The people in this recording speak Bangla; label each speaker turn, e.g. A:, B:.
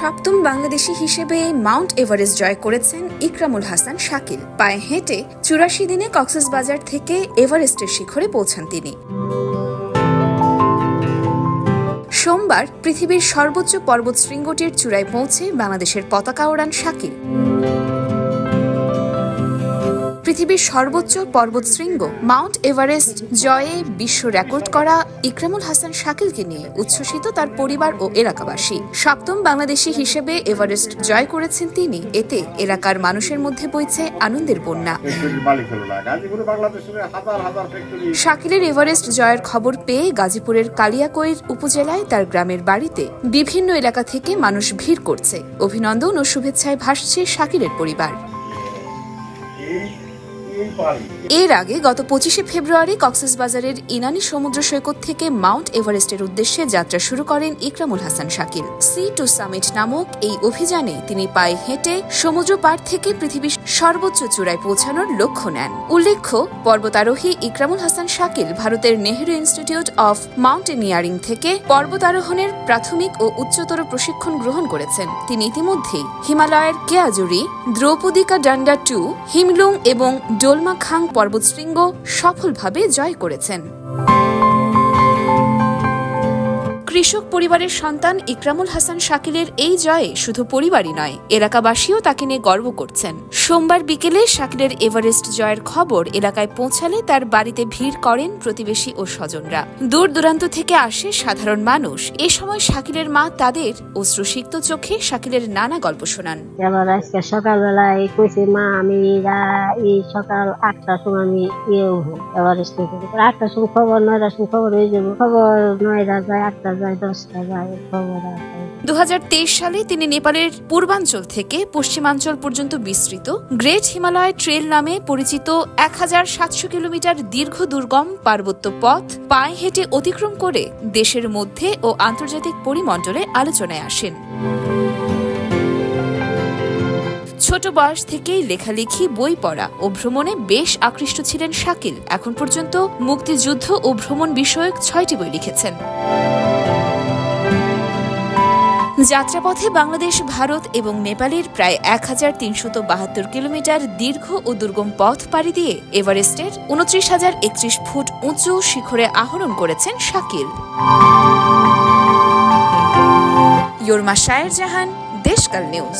A: সপ্তম বাংলাদেশি হিসেবে মাউন্ট এভারেস্ট জয় করেছেন ইকরামুল হাসান শাকিল। পায়ে হেঁটে ৮৪ দিনে কক্সবাজার থেকে এভারেস্টের শিখরে পৌঁছান তিনি। সোমবার পৃথিবীর সর্বোচ্চ পর্বতশৃঙ্গটির চূড়ায় পৌঁছে বাংলাদেশের পতাকা ওড়ান শাকিল। পৃথিবীর সর্বোচ্চ পর্বতশৃঙ্গ মাউন্ট এভারেস্ট জয়ে বিশ্ব রেকর্ড করা ইকরামুল হাসান শাকিলকে নিয়ে উচ্ছ্বসিত তার পরিবার ও এলাকাবাসী। সপ্তম বাংলাদেশি হিসেবে এভারেস্ট জয় করেছেন তিনি। এতে এলাকার মানুষের মধ্যে বইছে আনন্দের বন্যা। শাকিলের এভারেস্ট জয়ের খবর পেয়ে গাজীপুরের কালিয়াকৈর উপজেলায় তার গ্রামের বাড়িতে বিভিন্ন এলাকা থেকে মানুষ ভিড় করছে। অভিনন্দন ও শুভেচ্ছায় ভাসছে শাকিলের পরিবার। এর আগে গত ২৫শে ফেব্রুয়ারি কক্সবাজারের ইনানি সমুদ্র সৈকত থেকে মাউন্ট এভারেস্টের উদ্দেশ্যে যাত্রা শুরু করেন Ikramul Hasan Shakil. Sea to summit নামক এই অভিযানে তিনি পায়ে হেঁটে সমুদ্র পার থেকে পৃথিবীর সর্বোচ্চ চূড়ায় পৌঁছানোর লক্ষ্য নেন। উল্লেখ্য, পর্বতারোহী ইকরামুল হাসান শাকিল ভারতের নেহেরু ইনস্টিটিউট অফ মাউন্টেনিয়ারিং থেকে পর্বতারোহণের প্রাথমিক ও উচ্চতর প্রশিক্ষণ গ্রহণ করেছেন। তিনি ইতিমধ্যেই হিমালয়ের কেয়াজুরি, দ্রৌপদিকা ডান্ডা 2, হিমলুং এবং ডোলমা খাং পর্বতশৃঙ্গ সফলভাবে জয় করেছেন। কৃষক পরিবারের সন্তান ইকরামুল হাসান শাকিলের এই জয়ে শুধু পরিবারই নয়, এলাকাবাসীও তাকে নিয়ে গর্ব করছেন। সোমবার বিকেলে শাকিলের এভারেস্ট জয়ের খবর এলাকায় পৌঁছালে তার বাড়িতে ভিড় করেন প্রতিবেশী ও স্বজনরা। দূর দূরান্ত থেকে আসে সাধারণ মানুষ। এ সময় শাকিলের মা তাদের অশ্রুসিক্ত চোখে শাকিলের নানা গল্প শোনান।
B: আজকে সকালবেলায় কইছি, মা আমি এই সকাল ৮টার সময় আমি এভারেস্ট ৮টার সময় খবর, ৯টার সময় খবর হয়ে যাবো। খবর ৯টা যায়, ৮টা যায়, ১০টা যায়, খবর আছে।
A: ২০২৩ সালে তিনি নেপালের পূর্বাঞ্চল থেকে পশ্চিমাঞ্চল পর্যন্ত বিস্তৃত গ্রেট হিমালয় ট্রেল নামে পরিচিত ১৭০০ কিলোমিটার দীর্ঘ দুর্গম পার্বত্য পথ পায়ে হেঁটে অতিক্রম করে দেশের মধ্যে ও আন্তর্জাতিক পরিমণ্ডলে আলোচনায় আসেন। ছোট বয়স থেকেই লেখালেখি, বই পড়া ও ভ্রমণে বেশ আকৃষ্ট ছিলেন শাকিল। এখন পর্যন্ত মুক্তিযুদ্ধ ও ভ্রমণ বিষয়ক ৬টি বই লিখেছেন। যাত্রাপথে বাংলাদেশ, ভারত এবং নেপালের প্রায় ১৩৭২ কিলোমিটার দীর্ঘ ও দুর্গম পথ পাড়ি দিয়ে এভারেস্টের ২৯,০৩১ ফুট উঁচু শিখরে আরোহণ করেছেন শাকিল। ইয়র্মা শায়ের জাহান, দেশকাল নিউজ।